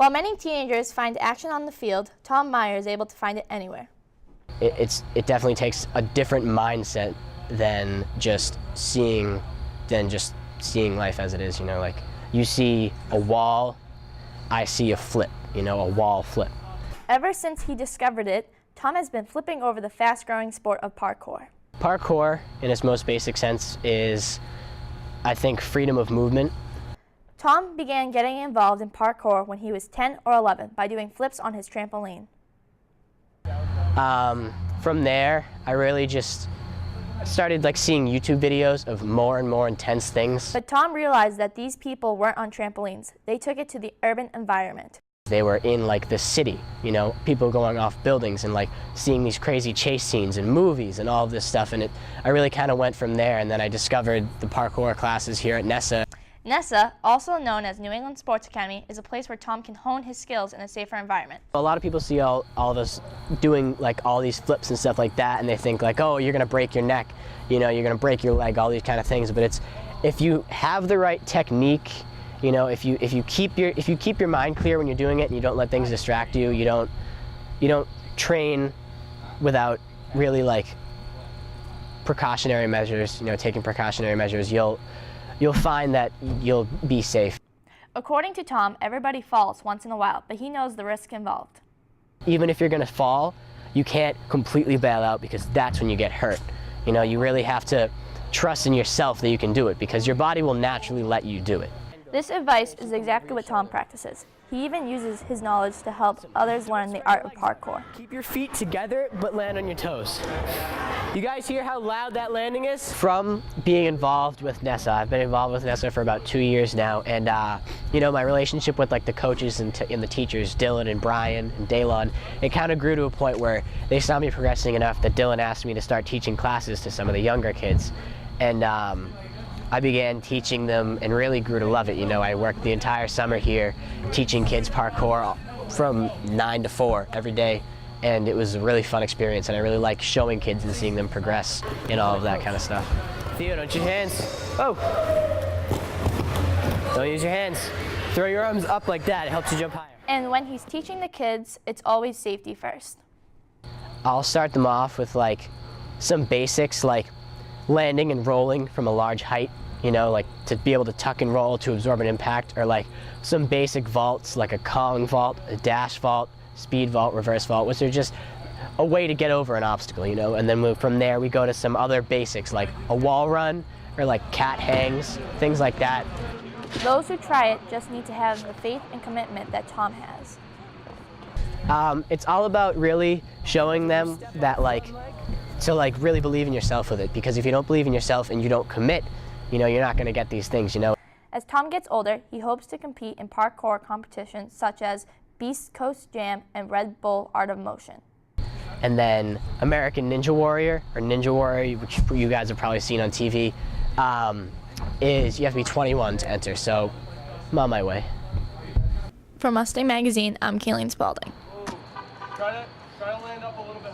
While many teenagers find action on the field, Tom Meyer is able to find it anywhere. It definitely takes a different mindset than just seeing life as it is. You know, like you see a wall, I see a flip. You know, a wall flip. Ever since he discovered it, Tom has been flipping over the fast-growing sport of parkour. Parkour, in its most basic sense, is, I think, freedom of movement. Tom began getting involved in parkour when he was 10 or 11 by doing flips on his trampoline. From there, I really just started seeing YouTube videos of more and more intense things. But Tom realized that these people weren't on trampolines. They took it to the urban environment. They were in the city, you know, people going off buildings and seeing these crazy chase scenes and movies and all of this stuff. And I really kind of went from there, and then I discovered the parkour classes here at NESA. NESA, also known as New England Sports Academy, is a place where Tom can hone his skills in a safer environment. A lot of people see all of us doing all these flips and stuff like that, and they think oh, you're gonna break your neck, you know, you're gonna break your leg, all these kind of things. But it's, if you have the right technique, you know, if you keep your mind clear when you're doing it and you don't let things distract you, you don't train without really precautionary measures, you know, taking precautionary measures, you'll find that you'll be safe. According to Tom, everybody falls once in a while, but he knows the risk involved. Even if you're gonna fall, you can't completely bail out, because that's when you get hurt. You know, you really have to trust in yourself that you can do it, because your body will naturally let you do it. This advice is exactly what Tom practices. He even uses his knowledge to help others learn the art of parkour. Keep your feet together, but land on your toes. You guys hear how loud that landing is? From being involved with NESA, I've been involved with NESA for about 2 years now, and you know, my relationship with the coaches and the teachers, Dylan and Brian and Daylon, it kind of grew to a point where they saw me progressing enough that Dylan asked me to start teaching classes to some of the younger kids. And I began teaching them and really grew to love it. You know, I worked the entire summer here teaching kids parkour from 9 to 4 every day, and it was a really fun experience, and I really like showing kids and seeing them progress and all of that kind of stuff. Theo, don't use your hands. Oh! Don't use your hands. Throw your arms up like that, it helps you jump higher. And when he's teaching the kids, it's always safety first. I'll start them off with some basics, like landing and rolling from a large height, you know, to be able to tuck and roll to absorb an impact, or some basic vaults, like a Kong vault, a dash vault, speed vault, reverse vault, which are just a way to get over an obstacle, you know. And then from there we go to some other basics, like a wall run, or cat hangs, things like that. Those who try it just need to have the faith and commitment that Tom has. It's all about really showing them that to really believe in yourself with it, because if you don't believe in yourself and you don't commit, you know, you're not going to get these things, you know. As Tom gets older, he hopes to compete in parkour competitions such as Beast Coast Jam and Red Bull Art of Motion. And then American Ninja Warrior, or Ninja Warrior, which you guys have probably seen on TV, is you have to be 21 to enter, so I'm on my way. For Mustang Magazine, I'm Kayleen Spalding. Try to land up a little bit.